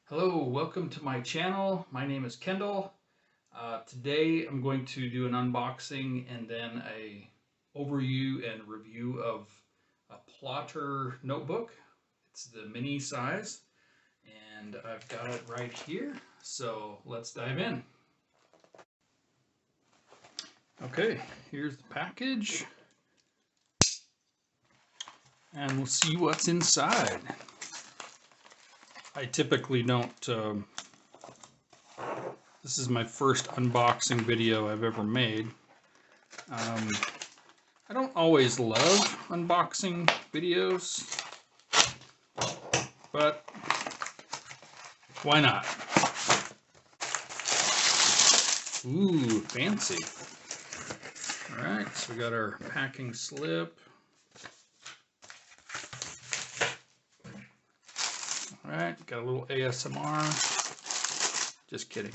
Hello, welcome to my channel. My name is Kendall. Today I'm going to do an unboxing and then a overview and review of a plotter notebook. It's the mini size and I've got it right here. So let's dive in. Okay, here's the package and we'll see what's inside. I typically don't this is my first unboxing video I've ever made. I don't always love unboxing videos, but why not? Ooh, fancy. All right, so we got our packing slip. All right, got a little ASMR. Just kidding.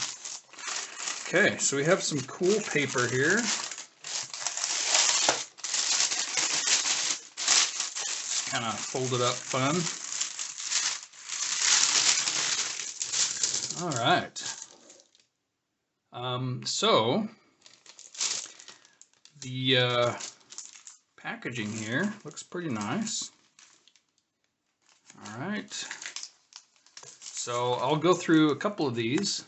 Okay, so we have some cool paper here. Kind of folded up fun. All right. So the packaging here looks pretty nice. All right. So I'll go through a couple of these.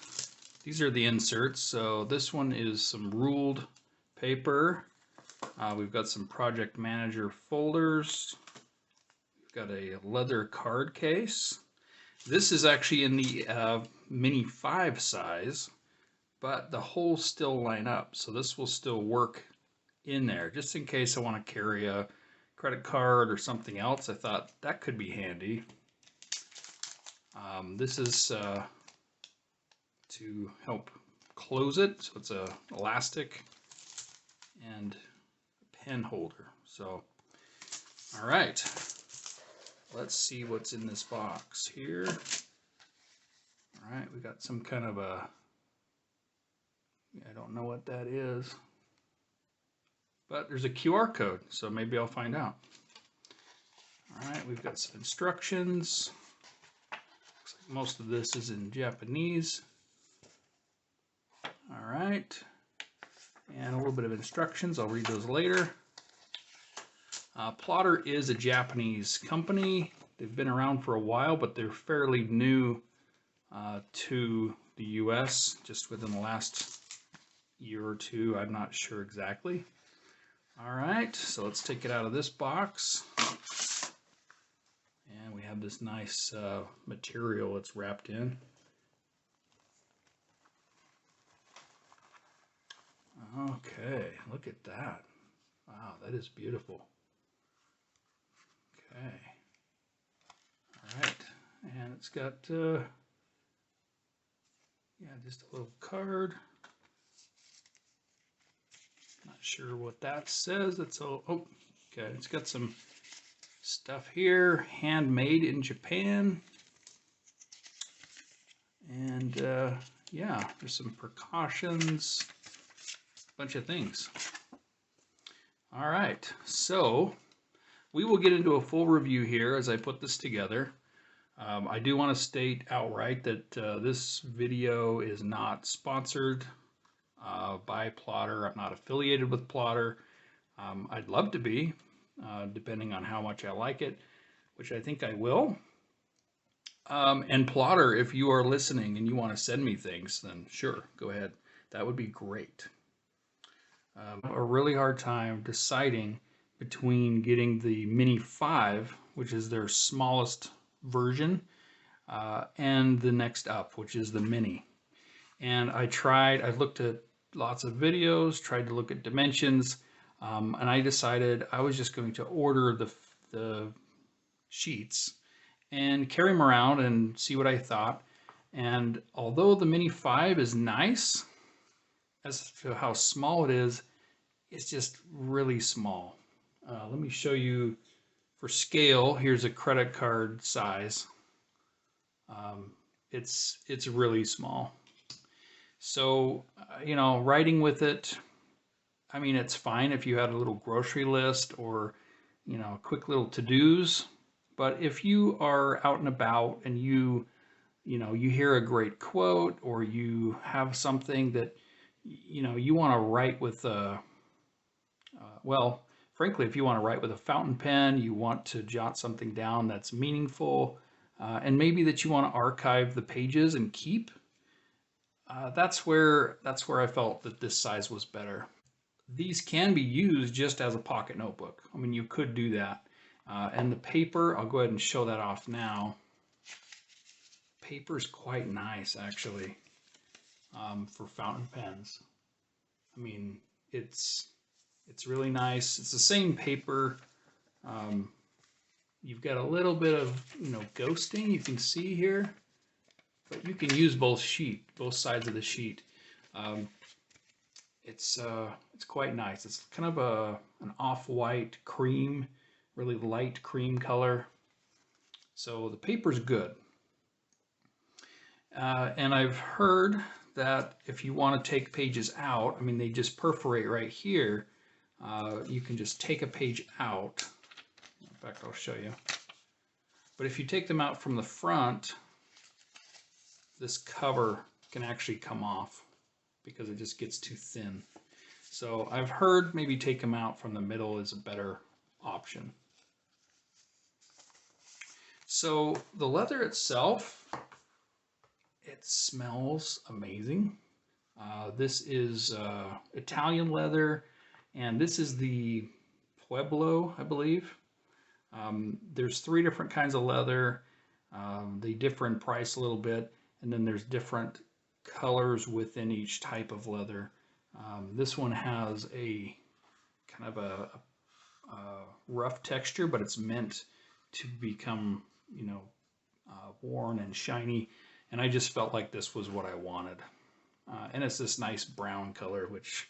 These are the inserts. So this one is some ruled paper. We've got some project manager folders. We've got a leather card case. This is actually in the mini 5 size, but the holes still line up. So this will still work in there, just in case I want to carry a credit card or something else. I thought that could be handy. This is to help close it, so it's a elastic and a pen holder. So, all right, let's see what's in this box here. All right, we got some kind of a, I don't know what that is, but there's a QR code, so maybe I'll find out. All right, we've got some instructions. Looks like most of this is in Japanese. All right, and a little bit of instructions. I'll read those later. Plotter is a Japanese company. They've been around for a while, but they're fairly new to the US, just within the last year or two. I'm not sure exactly. All right, so let's take it out of this box. And we have this nice material it's wrapped in. Okay, look at that. Wow, that is beautiful. Okay. All right, and it's got, yeah, just a little card. Not sure what that says. It's all, oh, okay, it's got some stuff here, handmade in Japan. And yeah, there's some precautions, bunch of things. All right, so we will get into a full review here as I put this together. I do want to state outright that this video is not sponsored by Plotter. I'm not affiliated with Plotter. I'd love to be, depending on how much I like it, which I think I will. And Plotter, if you are listening and you want to send me things, then sure, go ahead. That would be great. A really hard time deciding between getting the Mini 5, which is their smallest version, and the next up, which is the Mini. And I looked at lots of videos, tried to look at dimensions, and I decided I was just going to order the sheets and carry them around and see what I thought. And although the Mini 5 is nice, as to how small it is, it's just really small. Let me show you for scale. Here's a credit card size. It's really small. So, you know, writing with it, I mean, it's fine if you had a little grocery list or, you know, quick little to-dos. But if you are out and about and you you hear a great quote, or you have something that, you want to write with well, frankly, if you want to write with a fountain pen, you want to jot something down that's meaningful, and maybe that you want to archive the pages and keep. That's where I felt that this size was better. These can be used just as a pocket notebook. I mean, you could do that. And the paper, I'll go ahead and show that off now. Paper's quite nice, actually, for fountain pens. I mean, it's really nice. It's the same paper. You've got a little bit of ghosting you can see here, but you can use both sides of the sheet. It's quite nice. It's kind of an off-white cream, really light cream color. So the paper's good. And I've heard that if you want to take pages out, I mean, they just perforate right here. You can just take a page out. In fact, I'll show you. But if you take them out from the front, this cover can actually come off because it just gets too thin. So I've heard maybe take them out from the middle is a better option. So the leather itself, it smells amazing. This is Italian leather, and this is the Pueblo, I believe. There's 3 different kinds of leather. They differ in price a little bit, and then there's different colors within each type of leather. This one has a kind of a rough texture, but it's meant to become, worn and shiny. And I just felt like this was what I wanted. And it's this nice brown color, which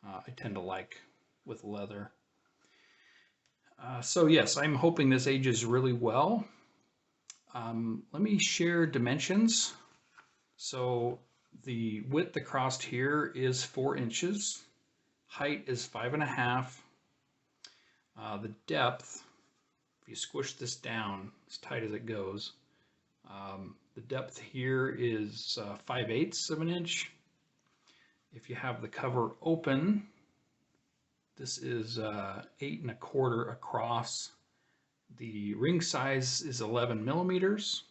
I tend to like with leather. So yes, I'm hoping this ages really well. Let me share dimensions. So the width across here is 4 inches. Height is 5.5. The depth, if you squish this down as tight as it goes, the depth here is 5/8 of an inch. If you have the cover open, this is 8 1/4 across. The ring size is 11 millimeters.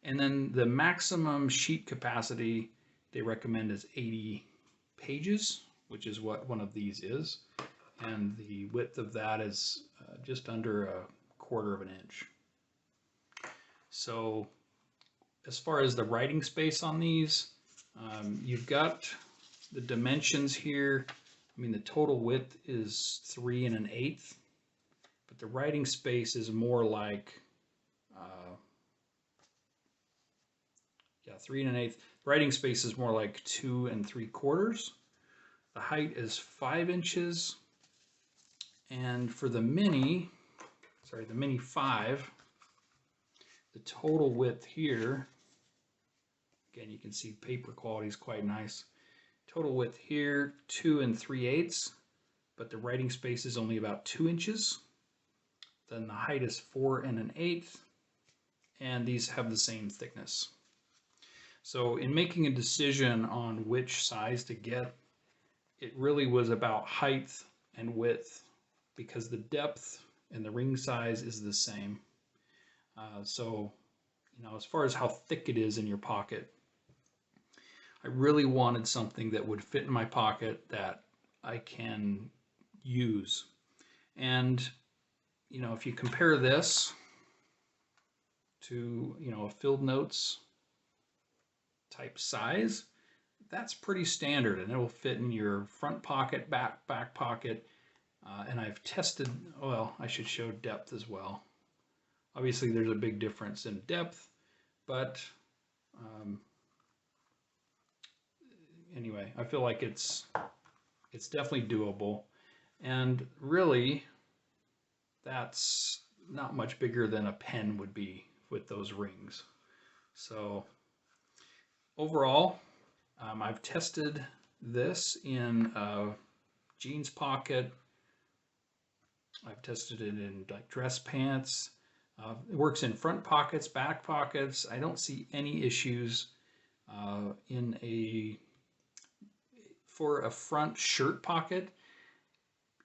And then the maximum sheet capacity they recommend is 80 pages, which is what one of these is. And the width of that is just under 1/4 of an inch. So as far as the writing space on these, you've got the dimensions here. I mean, the total width is 3 1/8, but the writing space is more like 3 1/8. Writing space is more like 2 3/4. The height is 5 inches, and for the mini 5, the total width here, again, you can see paper quality is quite nice. Total width here, 2 3/8, but the writing space is only about 2 inches. Then the height is 4 1/8, and these have the same thickness. So in making a decision on which size to get, it really was about height and width, because the depth and the ring size is the same. So, as far as how thick it is in your pocket, I really wanted something that would fit in my pocket that I can use. And, if you compare this to, a Fieldnotes type size, that's pretty standard, and it will fit in your front pocket, back pocket. And I've tested, well, I should show depth as well. Obviously there's a big difference in depth, but anyway, I feel like it's definitely doable. And really, that's not much bigger than a pen would be with those rings. So overall, I've tested this in a jeans pocket. I've tested it in like dress pants. It works in front pockets, back pockets. I don't see any issues for a front shirt pocket.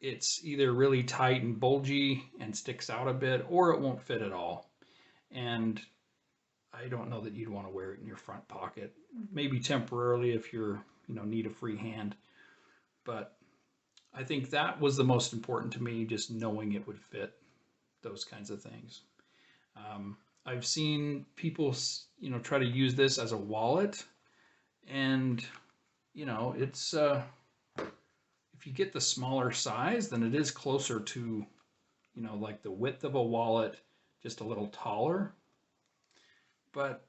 It's either really tight and bulgy and sticks out a bit, or it won't fit at all. And I don't know that you'd want to wear it in your front pocket. Maybe temporarily if you're, need a free hand. But I think that was the most important to me, just knowing it would fit, those kinds of things. I've seen people, try to use this as a wallet, and it's if you get the smaller size, then it is closer to, like the width of a wallet, just a little taller. But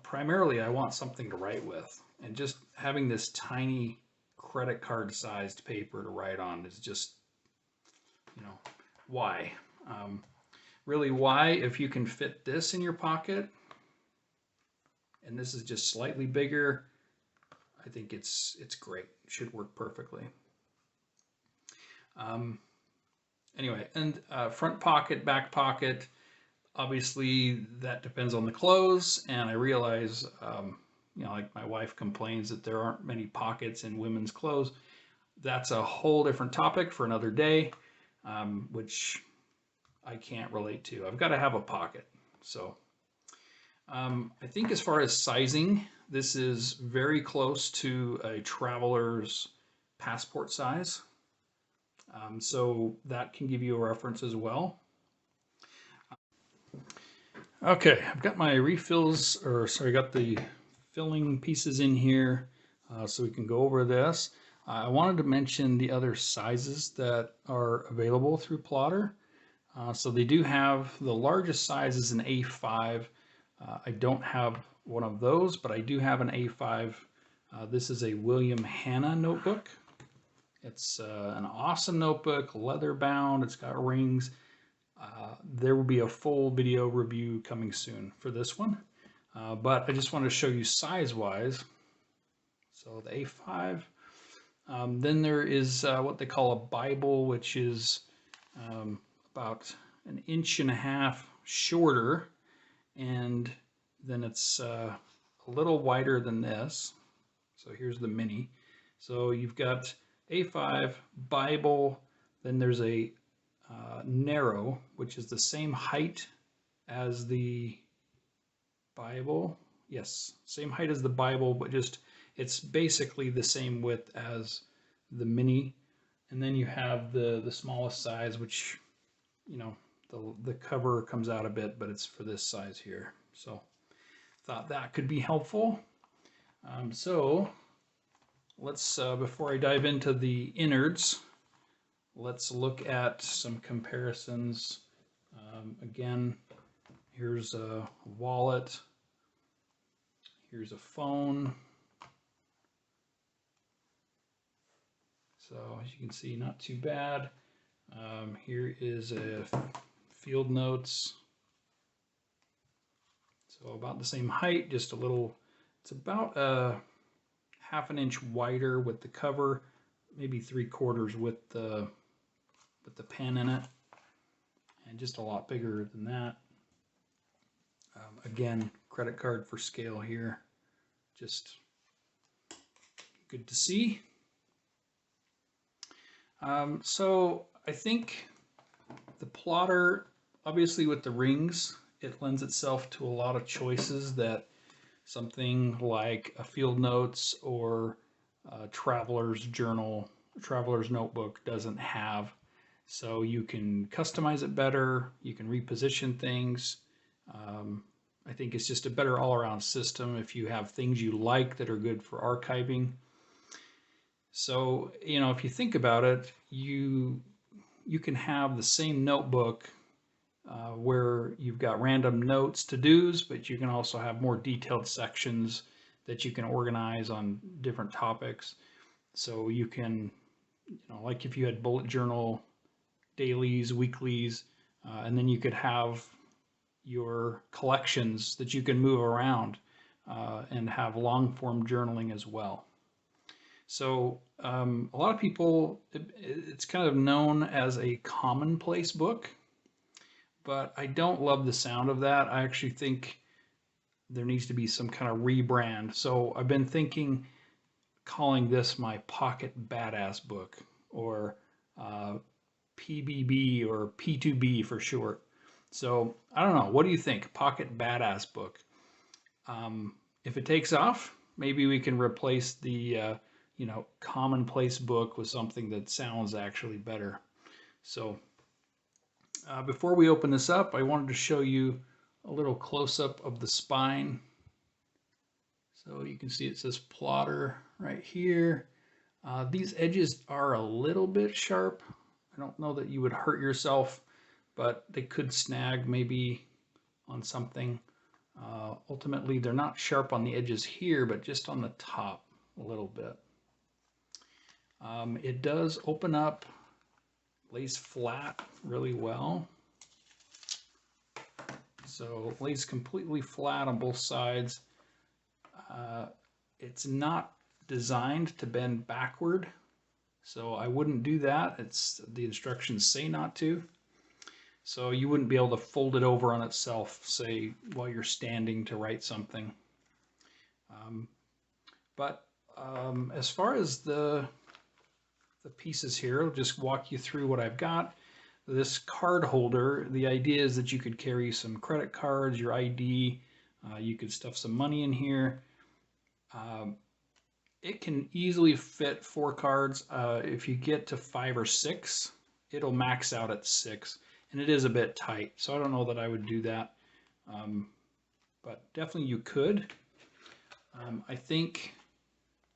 primarily I want something to write with, and just having this tiny credit card sized paper to write on is just, why? Really, why? If you can fit this in your pocket, and this is just slightly bigger, I think it's great. It should work perfectly. Anyway, and front pocket, back pocket, obviously that depends on the clothes, and I realize, like my wife complains that there aren't many pockets in women's clothes. That's a whole different topic for another day, which I can't relate to. I've got to have a pocket. So I think as far as sizing, this is very close to a traveler's passport size. So that can give you a reference as well. Okay, I've got my refills, got the filling pieces in here, so we can go over this. I wanted to mention the other sizes that are available through Plotter. So they do have, the largest size is an A5. I don't have one of those, but I do have an A5. This is a William Hanna notebook. It's an awesome notebook, leather bound, it's got rings. There will be a full video review coming soon for this one, but I just want to show you size-wise. So the A5. Then there is what they call a Bible, which is about 1.5 inches shorter, and then it's a little wider than this. So here's the mini. So you've got A5, Bible, then there's a narrow, which is the same height as the Bible. Yes, same height as the Bible, but just it's basically the same width as the mini. And then you have the smallest size, which, the cover comes out a bit, but it's for this size here. So thought that could be helpful. So let's, before I dive into the innards, let's look at some comparisons. Again, here's a wallet. Here's a phone. So as you can see, not too bad. Here is a Fieldnotes. So about the same height, just a little, it's about 1/2 inch wider with the cover, maybe 3/4 with the pen in it, and just a lot bigger than that. Again, credit card for scale here, just good to see. So I think the Plotter, obviously with the rings, it lends itself to a lot of choices that something like a Fieldnotes or a Traveler's Journal, Traveler's Notebook doesn't have. So you can customize it better, you can reposition things. I think it's just a better all-around system if you have things you like that are good for archiving. So, if you think about it, you can have the same notebook where you've got random notes, to-dos, but you can also have more detailed sections that you can organize on different topics. So you can, like if you had bullet journal dailies, weeklies, and then you could have your collections that you can move around and have long form journaling as well. So a lot of people, it's kind of known as a commonplace book, but I don't love the sound of that. I actually think there needs to be some kind of rebrand. So I've been thinking calling this my Pocket Badass Book, or PBB, or P2B for short. So I don't know. What do you think? Pocket Badass Book. If it takes off, maybe we can replace the Commonplace Book with something that sounds actually better. So before we open this up, I wanted to show you a little close-up of the spine. So you can see it says plotter right here. These edges are a little bit sharp. I don't know that you would hurt yourself, but they could snag maybe on something. Ultimately, they're not sharp on the edges here, but just on the top a little bit. It does open up, lays flat really well. So it lays completely flat on both sides. It's not designed to bend backward, so I wouldn't do that. The instructions say not to. So you wouldn't be able to fold it over on itself, say, while you're standing to write something. As far as the pieces here, I'll just walk you through what I've got. This card holder, the idea is that you could carry some credit cards, your ID, you could stuff some money in here. It can easily fit 4 cards. If you get to 5 or 6, it'll max out at 6. And it is a bit tight, so I don't know that I would do that. But definitely you could. I think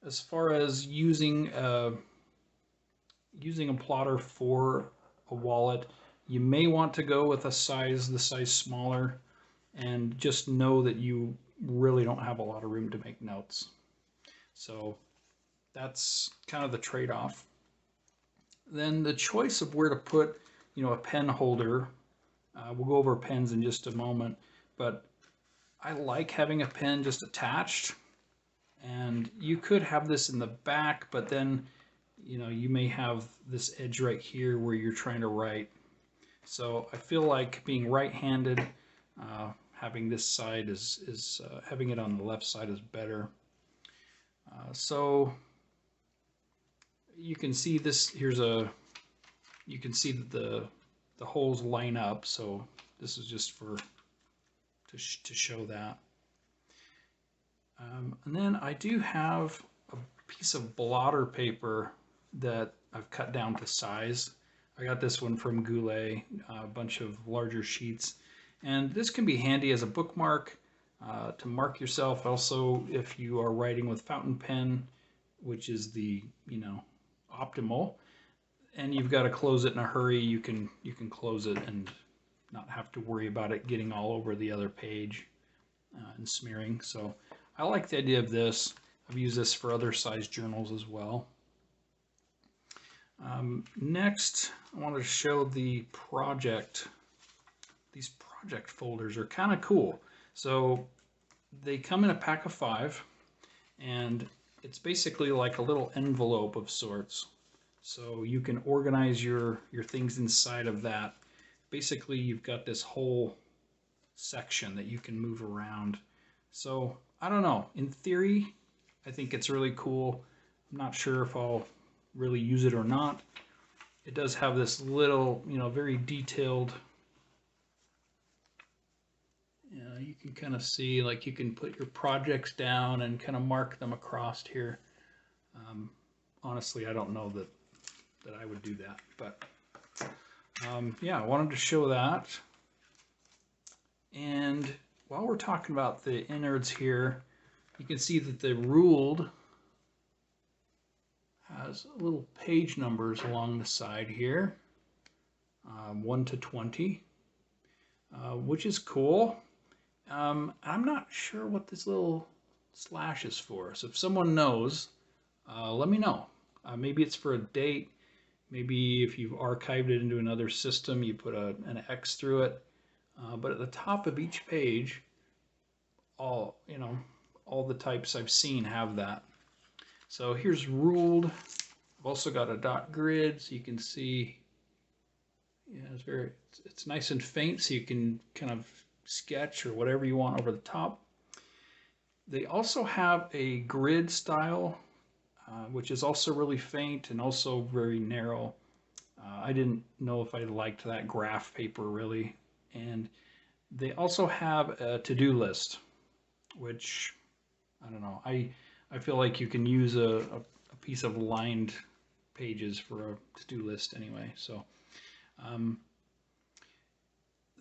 as far as using a plotter for a wallet, you may want to go with the size smaller, and just know that you really don't have a lot of room to make notes. So that's kind of the trade-off. Then the choice of where to put, a pen holder. We'll go over pens in just a moment, but I like having a pen just attached, and you could have this in the back, but then you may have this edge right here where you're trying to write. So I feel like being right-handed, having this side is having it on the left side is better. So you can see this. You can see that the holes line up. So this is just to show that. And then I do have a piece of blotter paper that I've cut down to size. I got this one from Goulet, a bunch of larger sheets. And this can be handy as a bookmark, to mark yourself. Also, if you are writing with fountain pen, which is the, optimal, and you've got to close it in a hurry, you can close it and not have to worry about it getting all over the other page and smearing. So I like the idea of this. I've used this for other size journals as well. Next, I want to show the project. These project folders are kind of cool. So they come in a pack of 5, and it's basically like a little envelope of sorts. So you can organize your things inside of that. Basically, you've got this whole section that you can move around. So I don't know. In theory, I think it's really cool. I'm not sure if I'll really use it or not. It does have this little, very detailed. You can kind of see, like, you can put your projects down and kind of mark them across here. Honestly, I don't know that I would do that, but yeah, I wanted to show that. And while we're talking about the innards here, you can see that the ruled has little page numbers along the side here, 1 to 20, which is cool. I'm not sure what this little slash is for, so if someone knows, let me know. Maybe it's for a date. Maybe if you've archived it into another system, you put an X through it. But at the top of each page, all the types I've seen have that. So here's ruled. I've also got a dot grid, so you can see, Yeah, it's nice and faint, so you can kind of sketch or whatever you want over the top. They also have a grid style, which is also really faint and also very narrow. I didn't know if I liked that graph paper really. And they also have a to-do list, which I don't know. I feel like you can use a piece of lined pages for a to-do list anyway. So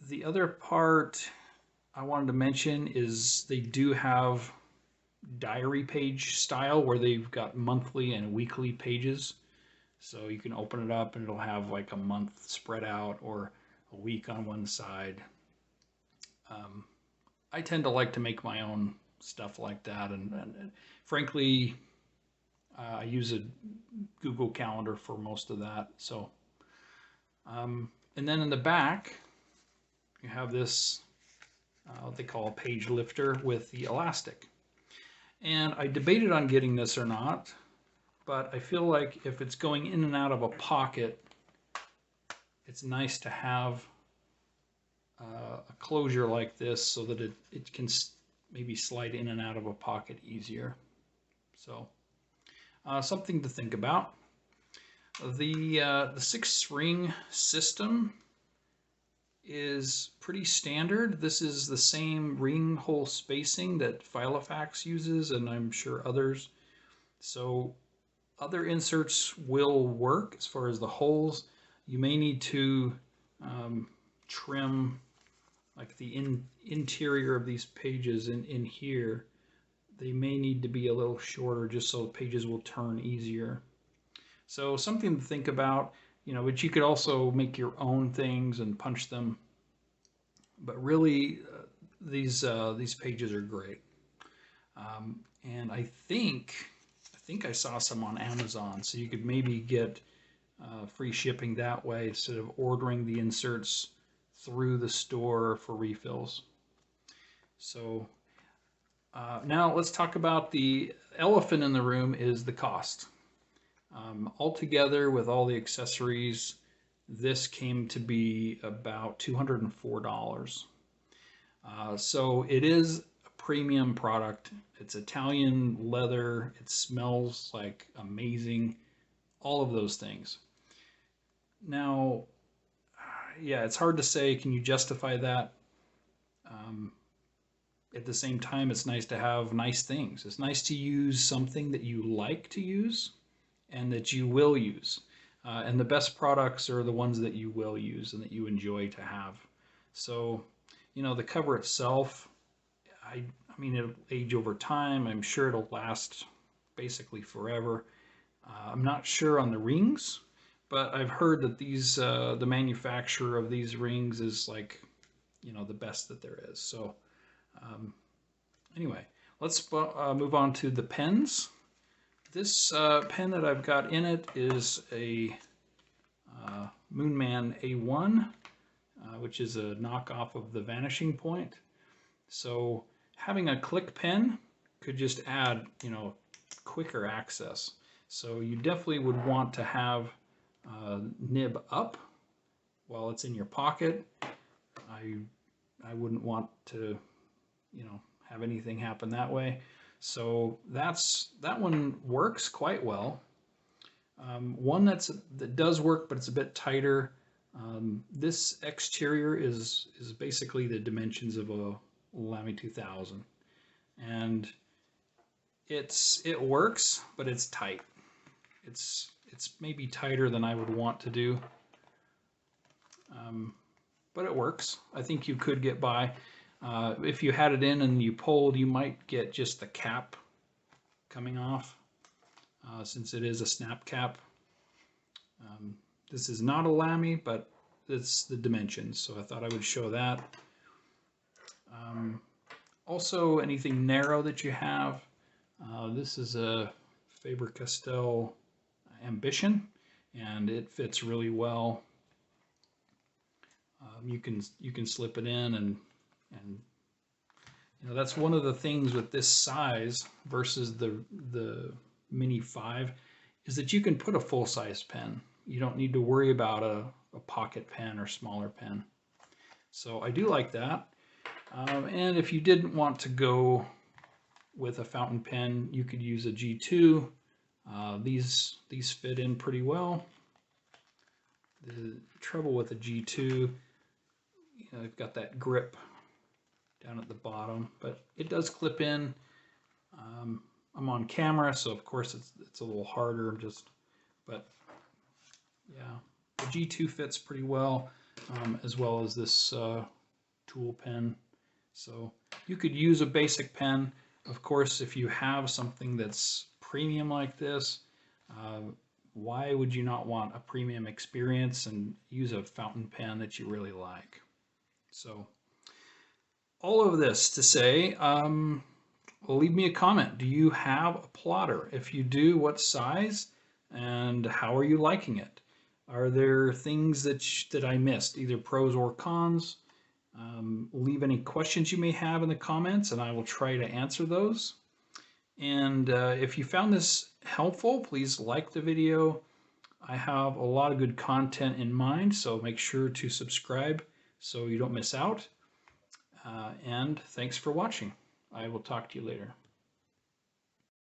the other part I wanted to mention is they do have diary page style where they've got monthly and weekly pages. So you can open it up and it'll have like a month spread out or a week on one side. I tend to like to make my own stuff like that, and frankly, I use a Google Calendar for most of that. So, and then in the back, you have this what they call a page lifter with the elastic. And I debated on getting this or not, but I feel like if it's going in and out of a pocket, it's nice to have a closure like this so that it can maybe slide in and out of a pocket easier. So something to think about. The 6-ring system is pretty standard. This is the same ring hole spacing that Filofax uses, and I'm sure others. So other inserts will work as far as the holes. You may need to trim like the interior of these pages in here. They may need to be a little shorter just so the pages will turn easier. So something to think about, you know, but you could also make your own things and punch them. But really, these pages are great. And I think I saw some on Amazon, so you could maybe get free shipping that way instead of ordering the inserts through the store for refills. So now let's talk about the elephant in the room is the cost. Altogether with all the accessories, this came to be about $204. So it is a premium product. It's Italian leather. It smells like amazing. All of those things. Now, yeah, it's hard to say, can you justify that? At the same time, it's nice to have nice things. It's nice to use something that you like to use and that you will use. And the best products are the ones that you will use and that you enjoy to have. So, you know, the cover itself, I mean, it'll age over time. I'm sure it'll last basically forever. I'm not sure on the rings, but I've heard that these, the manufacturer of these rings is like, you know, the best that there is. So anyway, let's move on to the pens. This pen that I've got in it is a Moonman A1, which is a knockoff of the Vanishing Point. So having a click pen could just add, you know, quicker access. So you definitely would want to have nib up while it's in your pocket. I wouldn't want to, you know, have anything happen that way. So that one works quite well. One that does work, but it's a bit tighter. This exterior is basically the dimensions of a Lamy 2000, and it works, but it's tight. It's maybe tighter than I would want to do, but it works. I think you could get by. If you had it in and you pulled, you might get just the cap coming off, since it is a snap cap. This is not a Lamy, but it's the dimensions, so I thought I would show that. Also, anything narrow that you have, this is a Faber-Castell Ambition, and it fits really well. You can slip it in, and you know, that's one of the things with this size versus the Mini 5 is that you can put a full-size pen. You don't need to worry about a pocket pen or smaller pen. So I do like that. And if you didn't want to go with a fountain pen, you could use a G2. These fit in pretty well. The trouble with a G2, you know, they've got that grip down at the bottom, but it does clip in. I'm on camera, so of course it's a little harder, but yeah, the G2 fits pretty well, as well as this tool pen. So you could use a basic pen. Of course, if you have something that's premium like this, why would you not want a premium experience and use a fountain pen that you really like? So all of this to say, leave me a comment. Do you have a plotter? If you do, what size and how are you liking it? Are there things that I missed, either pros or cons? Leave any questions you may have in the comments and I will try to answer those. And if you found this helpful, please like the video. I have a lot of good content in mind, so make sure to subscribe so you don't miss out. And thanks for watching. I will talk to you later.